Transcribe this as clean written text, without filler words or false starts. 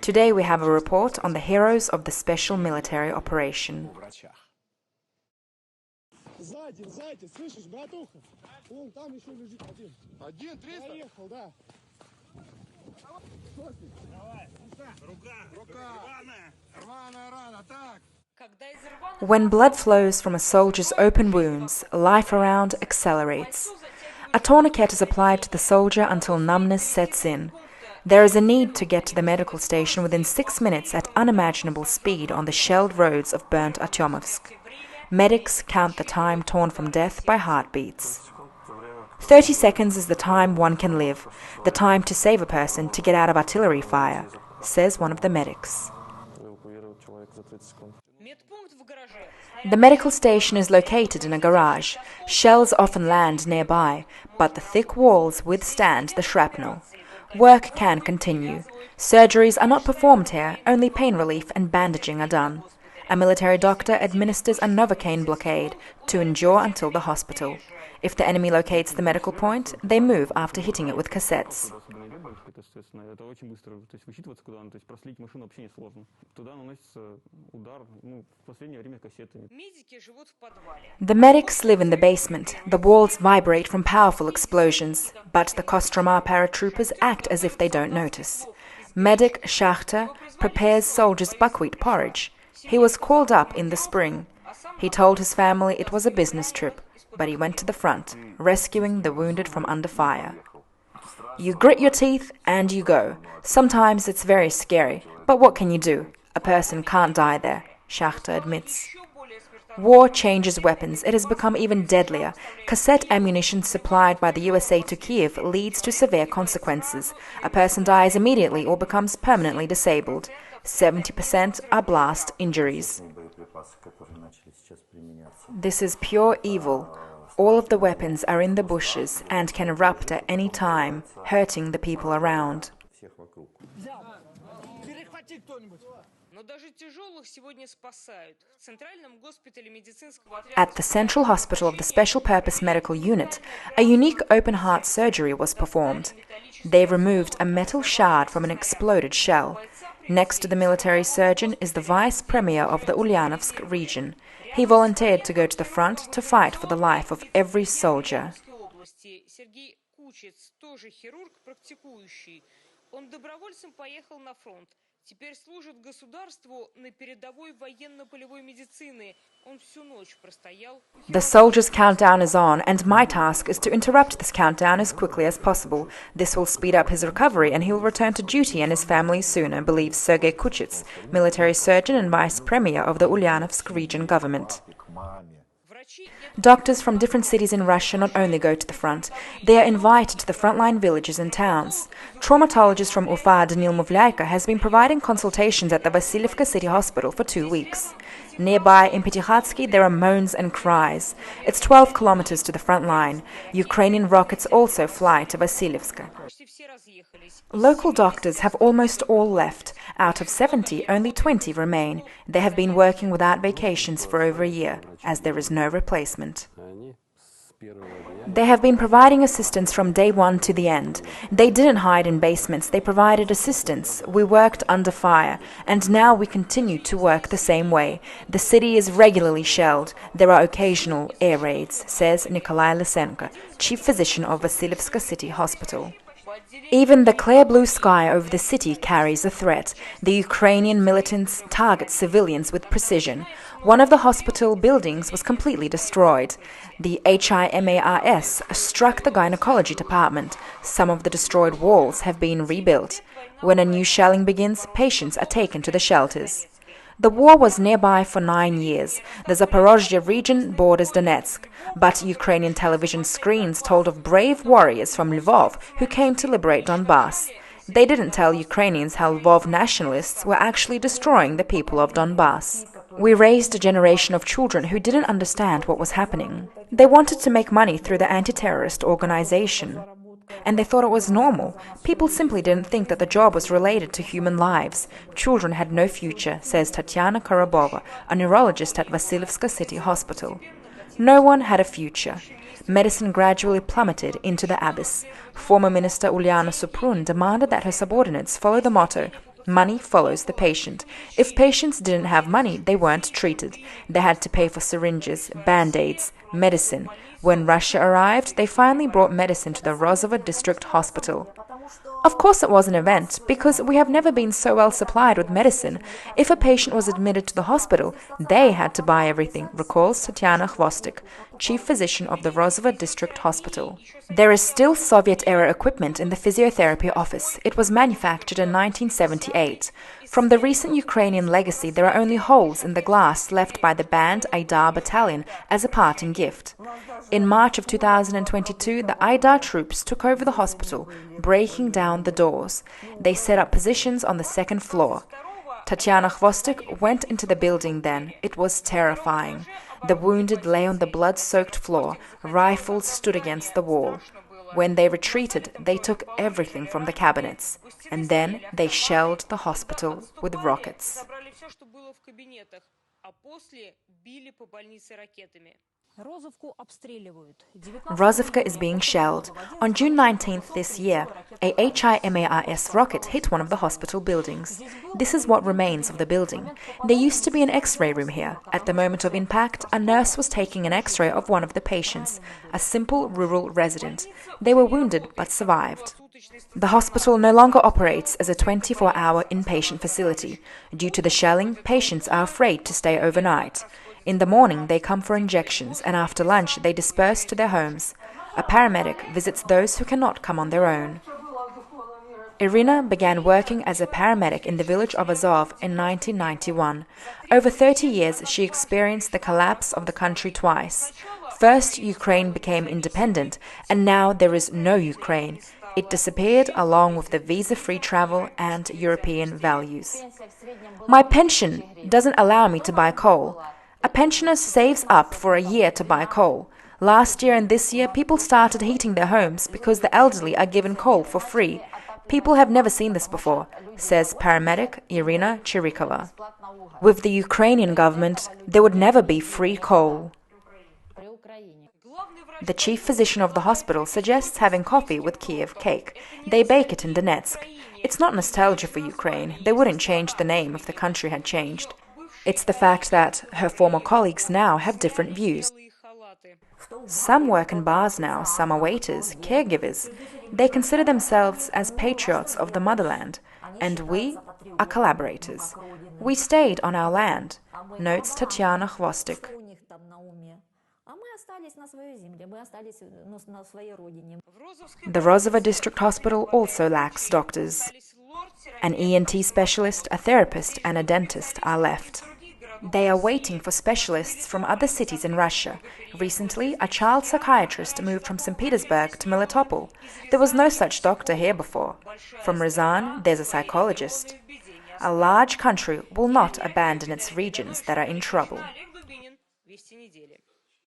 Today we have a report on the heroes of the special military operation. When blood flows from a soldier's open wounds, life around accelerates. A tourniquet is applied to the soldier until numbness sets in. There is a need to get to the medical station within 6 minutes at unimaginable speed on the shelled roads of burnt Artyomovsk. Medics count the time torn from death by heartbeats. 30 seconds is the time one can live, the time to save a person to get out of artillery fire, says one of the medics. The medical station is located in a garage. Shells often land nearby, but the thick walls withstand the shrapnel. Work can continue. Surgeries are not performed here, only pain relief and bandaging are done. A military doctor administers a Novocaine blockade to endure until the hospital. If the enemy locates the medical point, they move after hitting it with cassettes. The medics live in the basement. The walls vibrate from powerful explosions, but the Kostroma paratroopers act as if they don't notice. Medic Shakhter prepares soldiers' buckwheat porridge. He was called up in the spring. He told his family it was a business trip, but he went to the front, rescuing the wounded from under fire. You grit your teeth and you go. Sometimes it's very scary, but what can you do? A person can't die there, Shakhter admits. War changes weapons. It has become even deadlier. Cassette ammunition supplied by the USA to Kiev leads to severe consequences. A person dies immediately or becomes permanently disabled. 70% are blast injuries. This is pure evil. All of the weapons are in the bushes and can erupt at any time, hurting the people around. At the Central Hospital of the Special Purpose Medical Unit, a unique open-heart surgery was performed. They removed a metal shard from an exploded shell. Next to the military surgeon is the vice premier of the Ulyanovsk region. He volunteered to go to the front to fight for the life of every soldier. The soldier's countdown is on, and my task is to interrupt this countdown as quickly as possible. This will speed up his recovery, and he will return to duty and his family sooner, believes Sergei Kuchits, military surgeon and vice premier of the Ulyanovsk region government. Doctors from different cities in Russia not only go to the front, they are invited to the frontline villages and towns. Traumatologist from Ufa, Danil Muvlyayko, has been providing consultations at the Vasilievka City Hospital for 2 weeks. Nearby, in Petikhatsky, there are moans and cries. It's 12 kilometers to the front line. Ukrainian rockets also fly to Vasilievska. Local doctors have almost all left. Out of 70, only 20 remain. They have been working without vacations for over a year, as there is no replacement. They have been providing assistance from day one to the end. They didn't hide in basements, they provided assistance. We worked under fire, and now we continue to work the same way. The city is regularly shelled. There are occasional air raids, says Nikolai Lysenko, chief physician of Vasilievska City Hospital. Even the clear blue sky over the city carries a threat. The Ukrainian militants target civilians with precision. One of the hospital buildings was completely destroyed. The HIMARS struck the gynecology department. Some of the destroyed walls have been rebuilt. When a new shelling begins, patients are taken to the shelters. The war was nearby for 9 years. The Zaporozhye region borders Donetsk, but Ukrainian television screens told of brave warriors from Lvov who came to liberate Donbass. They didn't tell Ukrainians how Lvov nationalists were actually destroying the people of Donbass. We raised a generation of children who didn't understand what was happening. They wanted to make money through the anti-terrorist organization. And they thought it was normal. People simply didn't think that the job was related to human lives. Children had no future, says Tatiana Korobova, a neurologist at Vasilievska City Hospital. No one had a future. medicine gradually plummeted into the abyss. Former Minister Uliana Suprun demanded that her subordinates follow the motto, "Money follows the patient." If patients didn't have money, they weren't treated. They had to pay for syringes, band-aids, medicine. When Russia arrived, they finally brought medicine to the Rozovo district hospital. Of course it was an event, because we have never been so well supplied with medicine. If a patient was admitted to the hospital, they had to buy everything, recalls Tatiana Khvostik, chief physician of the Rozovo district hospital. There is still Soviet-era equipment in the physiotherapy office. It was manufactured in 1978. From the recent Ukrainian legacy, there are only holes in the glass left by the banned Aidar battalion as a parting gift. In March of 2022, the Aidar troops took over the hospital, breaking down the doors. They set up positions on the second floor. Tatiana Khvostik went into the building then. It was terrifying. The wounded lay on the blood-soaked floor. Rifles stood against the wall. When they retreated, they took everything from the cabinets. And then they shelled the hospital with rockets. Rozovka is being shelled. On June 19th this year, a HIMARS rocket hit one of the hospital buildings. This is what remains of the building. There used to be an X-ray room here. At the moment of impact, a nurse was taking an X-ray of one of the patients, a simple rural resident. They were wounded but survived. The hospital no longer operates as a 24-hour inpatient facility. Due to the shelling, patients are afraid to stay overnight. In the morning, they come for injections, and after lunch, they disperse to their homes. A paramedic visits those who cannot come on their own. Irina began working as a paramedic in the village of Azov in 1991. Over 30 years, she experienced the collapse of the country twice. First, Ukraine became independent, and now there is no Ukraine. It disappeared along with the visa-free travel and European values. My pension doesn't allow me to buy coal. A pensioner saves up for a year to buy coal. Last year and this year, people started heating their homes because the elderly are given coal for free. People have never seen this before, says paramedic Irina Chirikova. With the Ukrainian government, there would never be free coal. The chief physician of the hospital suggests having coffee with Kiev cake. They bake it in Donetsk. It's not nostalgia for Ukraine. They wouldn't change the name if the country had changed. It's the fact that her former colleagues now have different views. Some work in bars now, some are waiters, caregivers. They consider themselves as patriots of the motherland, and we are collaborators. We stayed on our land, notes Tatiana Khvostik. The Rozovo district hospital also lacks doctors. An ENT specialist, a therapist, and a dentist are left. They are waiting for specialists from other cities in Russia. Recently, a child psychiatrist moved from St. Petersburg to Melitopol. There was no such doctor here before. From Ryazan, there's a psychologist. A large country will not abandon its regions that are in trouble.